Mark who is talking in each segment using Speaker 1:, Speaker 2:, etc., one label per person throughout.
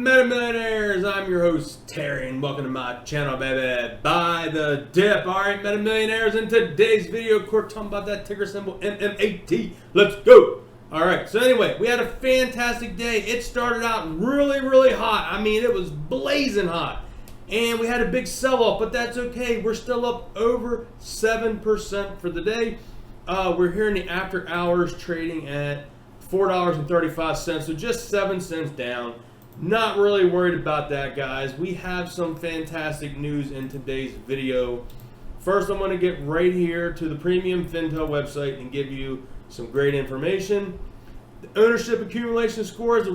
Speaker 1: Meta-millionaires, I'm your host Terry and welcome to my channel, baby. Buy the dip. Alright, Meta-millionaires, in today's video, we're talking about that ticker symbol MMAT. Let's go. Alright, so anyway, we had a fantastic day. It started out really hot. I mean, it was blazing hot. And we had a big sell-off, but that's okay. We're still up over 7% for the day. We're here in the after hours trading at $4.35, so just 7 cents down. Not really worried about that, guys. We have some fantastic news in today's video. First, I'm going to get right here to the Premium Fintel website and give you some great information. The ownership accumulation score is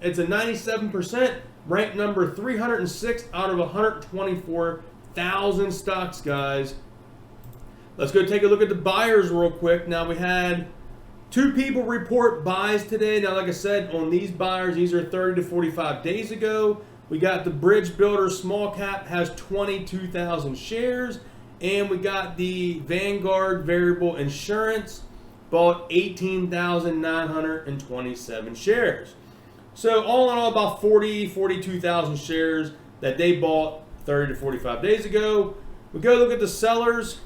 Speaker 1: it's a 97%, ranked number 306 out of 124,000 stocks, guys. Let's go take a look at the buyers real quick. Now, we had 2 people report buys today. Now, like I said, on these buyers, these are 30 to 45 days ago. We got the Bridge Builder small cap has 22,000 shares. And we got the Vanguard Variable Insurance bought 18,927 shares. So all in all, about 42,000 shares that they bought 30 to 45 days ago. We go look at the sellers.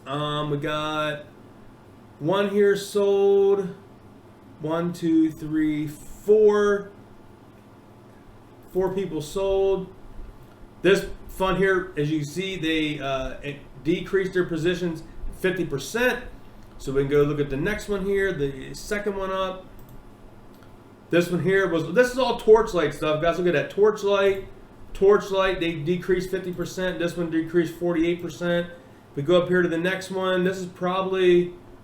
Speaker 1: We got one here sold, 1, 2, 3, 4. 4 people sold. This fund here, as you can see, they decreased their positions 50%. So we can go look at the next one here, the second one up. This one here this is all Torchlight stuff, guys. Look at that, Torchlight, they decreased 50%. This one decreased 48%. If we go up here to the next one, this is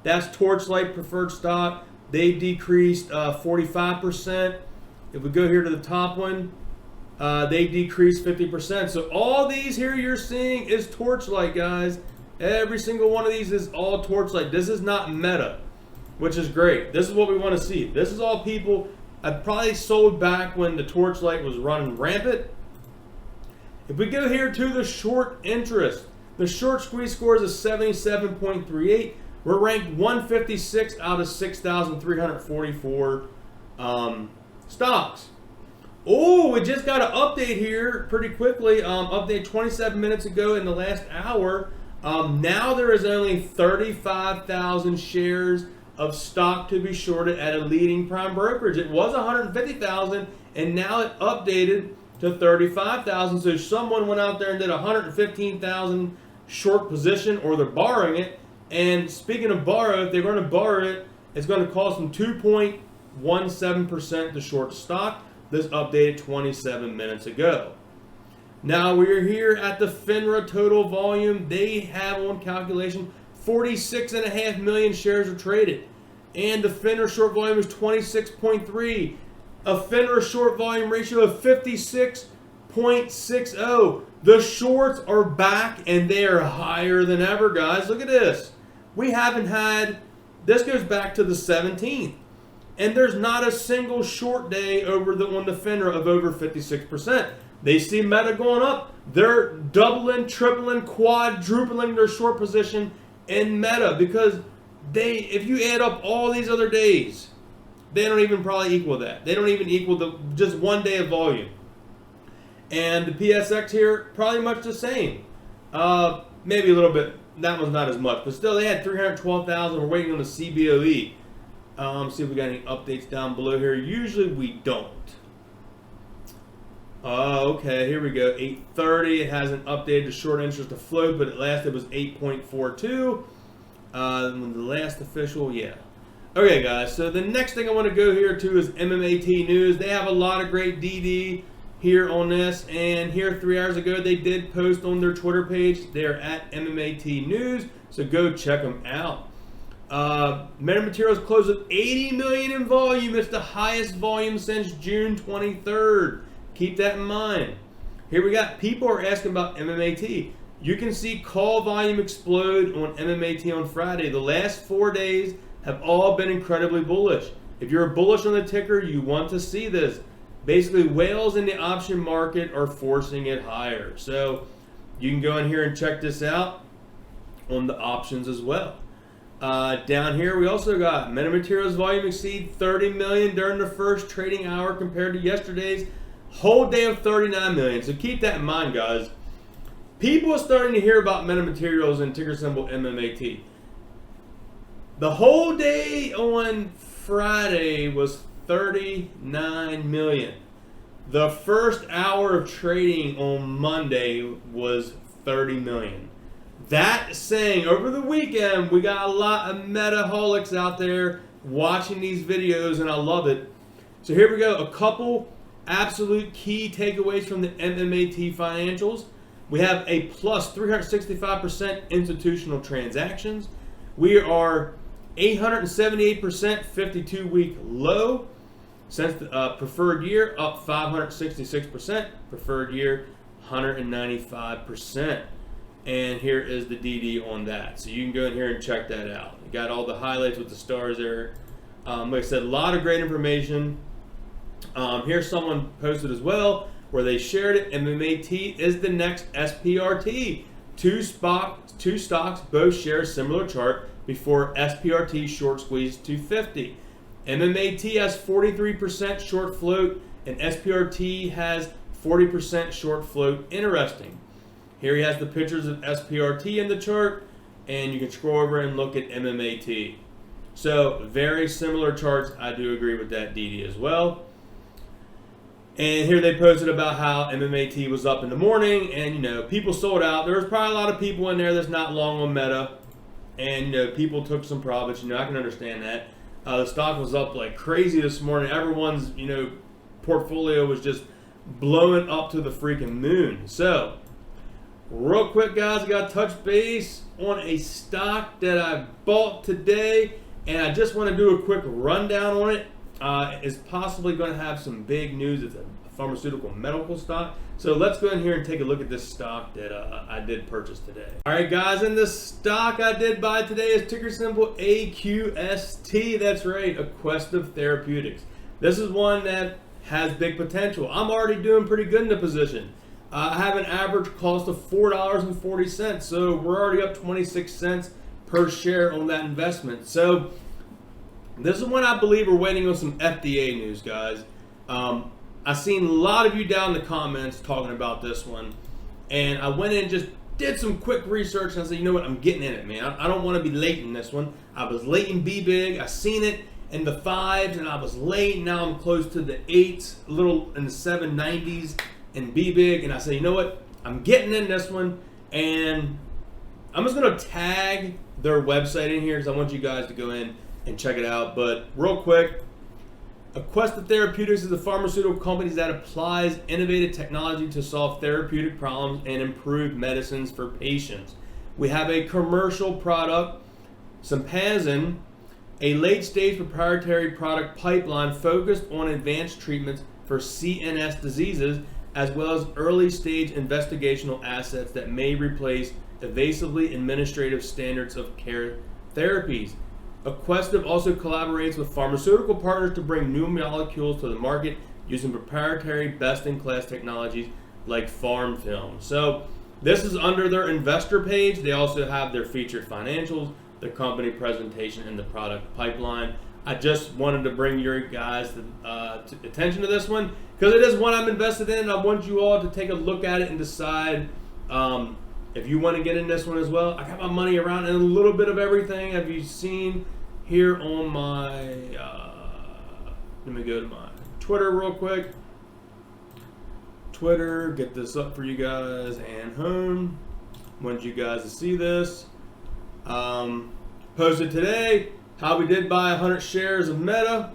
Speaker 1: that's Torchlight preferred stock. They decreased 45%. If we go here to the top one, they decreased 50%. So all these here you're seeing is Torchlight, guys. Every single one of these is all Torchlight. This is not Meta, which is great. This is what we want to see. This is all people I probably sold back when the Torchlight was running rampant. If we go here to the short interest, the short squeeze score is a 77.38. We're ranked 156 out of 6,344 stocks. Oh, we just got an update here pretty quickly. Update 27 minutes ago in the last hour. Now there is only 35,000 shares of stock to be shorted at a leading prime brokerage. It was 150,000 and now it updated to 35,000. So someone went out there and did 115,000 short position, or they're borrowing it. And speaking of borrow, if they're going to borrow it, it's going to cost them 2.17% to short stock. This updated 27 minutes ago. Now we're here at the FINRA total volume. They have on calculation 46.5 million shares are traded. And the FINRA short volume is 26.3. A FINRA short volume ratio of 56.60. The shorts are back and they are higher than ever, guys. Look at this. We haven't had, this goes back to the 17th. And there's not a single short day on the FINRA of over 56%. They see Meta going up. They're doubling, tripling, quadrupling their short position in Meta because if you add up all these other days, they don't even probably equal that. They don't even equal just one day of volume. And the PSX here, probably much the same. Maybe a little bit. That one's not as much, but still, they had 312,000. We're waiting on the CBOE. See if we got any updates down below here. Usually we don't. Okay, here we go. 8:30. It hasn't updated the short interest to float, but at last it was 8.42. The last official, yeah. Okay, guys. So the next thing I want to go here to is MMAT news. They have a lot of great DD here on this, and here 3 hours ago they did post on their Twitter page. They're at MMAT news, so go check them out. Metamaterials closed with 80 million in volume. It's the highest volume since June 23rd. Keep that in mind. Here we got people are asking about MMAT. You can see call volume explode on MMAT on Friday. The last 4 days have all been incredibly bullish. If you're bullish on the ticker, you want to see this. Basically, whales in the option market are forcing it higher. So you can go in here and check this out on the options as well. Down here, we also got METAMaterials volume exceed 30 million during the first trading hour compared to yesterday's whole day of 39 million. So keep that in mind, guys. People are starting to hear about METAMaterials and ticker symbol MMAT. The whole day on Friday was 39 million. The first hour of trading on Monday was 30 million. That saying, over the weekend, we got a lot of metaholics out there watching these videos, and I love it. So here we go. A couple absolute key takeaways from the MMAT financials. We have a plus 365% institutional transactions. We are 878% 52-week low. Since the preferred year, up 566%. Preferred year, 195%. And here is the DD on that. So you can go in here and check that out. You got all the highlights with the stars there. Like I said, a lot of great information. Here's someone posted as well where they shared it. MMAT is the next SPRT. Two stocks both share a similar chart before SPRT short squeeze 250. MMAT has 43% short float and SPRT has 40% short float. Interesting. Here he has the pictures of SPRT in the chart, and you can scroll over and look at MMAT. So very similar charts. I do agree with that, DD, as well. And here they posted about how MMAT was up in the morning, and you know, people sold out. There was probably a lot of people in there that's not long on Meta, and you know, people took some profits. You know, I can understand that. The stock was up like crazy this morning. Everyone's, you know, portfolio was just blowing up to the freaking moon. So real quick, guys, I got to touch base on a stock that I bought today, and I just want to do a quick rundown on it. It's possibly going to have some big news. It's a pharmaceutical medical stock. So let's go in here and take a look at this stock that I did purchase today. All right, guys, and the stock I did buy today is ticker symbol AQST. That's right, Aqst Therapeutics. This is one that has big potential. I'm already doing pretty good in the position. I have an average cost of $4.40, so we're already up 26 cents per share on that investment. So this is one I believe we're waiting on some FDA news, guys. I've seen a lot of you down in the comments talking about this one, and I went in and just did some quick research, and I said, you know what, I'm getting in it, man. I don't want to be late in this one. I was late in BBIG. I seen it in the 5s, and I was late. Now I'm close to the 8s, a little in the 790s in BBIG, and I said, you know what, I'm getting in this one, and I'm just going to tag their website in here because I want you guys to go in and check it out. But real quick, Aqst Therapeutics is a pharmaceutical company that applies innovative technology to solve therapeutic problems and improve medicines for patients. We have a commercial product, Sympazan, a late-stage proprietary product pipeline focused on advanced treatments for CNS diseases, as well as early-stage investigational assets that may replace evasively administrative standards of care therapies. Aqst also collaborates with pharmaceutical partners to bring new molecules to the market using proprietary best-in-class technologies like PharmFilm. So this is under their investor page. They also have their featured financials, the company presentation, and the product pipeline. I just wanted to bring your guys attention to this one because it is one I'm invested in, and I want you all to take a look at it and decide if you want to get in this one as well. I got my money around in a little bit of everything. Have you seen here on my, let me go to my Twitter real quick. Twitter, get this up for you guys and home. Want you guys to see this. Posted today how we did buy 100 shares of Meta.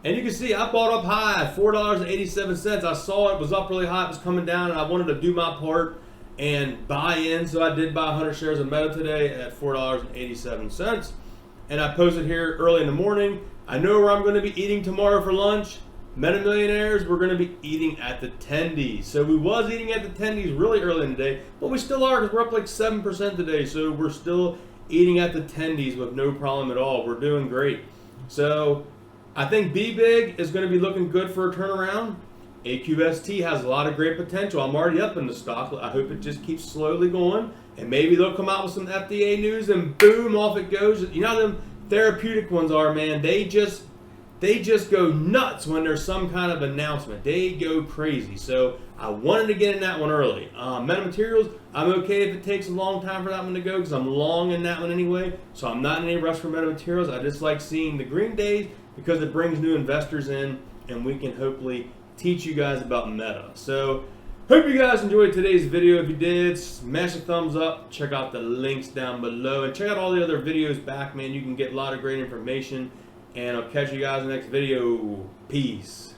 Speaker 1: And you can see I bought up high, $4.87. I saw it was up really high, it was coming down, and I wanted to do my part and buy in. So I did buy 100 shares of Meta today at $4.87. And I posted here early in the morning. I know where I'm going to be eating tomorrow for lunch. Meta Millionaires, we're going to be eating at the Tendies. So we was eating at the Tendies really early in the day, but we still are because we're up like 7% today. So we're still eating at the Tendies with no problem at all. We're doing great. So I think BBIG is going to be looking good for a turnaround. AQST has a lot of great potential. I'm already up in the stock. I hope it just keeps slowly going. and maybe they'll come out with some FDA news, and boom, off it goes. You know how them therapeutic ones are, man. They just go nuts when there's some kind of announcement. They go crazy. So I wanted to get in that one early. Metamaterials, I'm okay if it takes a long time for that one to go because I'm long in that one anyway. So I'm not in any rush for metamaterials. I just like seeing the green days because it brings new investors in, and we can hopefully teach you guys about Meta. So hope you guys enjoyed today's video. If you did, smash a thumbs up. Check out the links down below, and check out all the other videos back, man. You can get a lot of great information. And I'll catch you guys in the next video. Peace.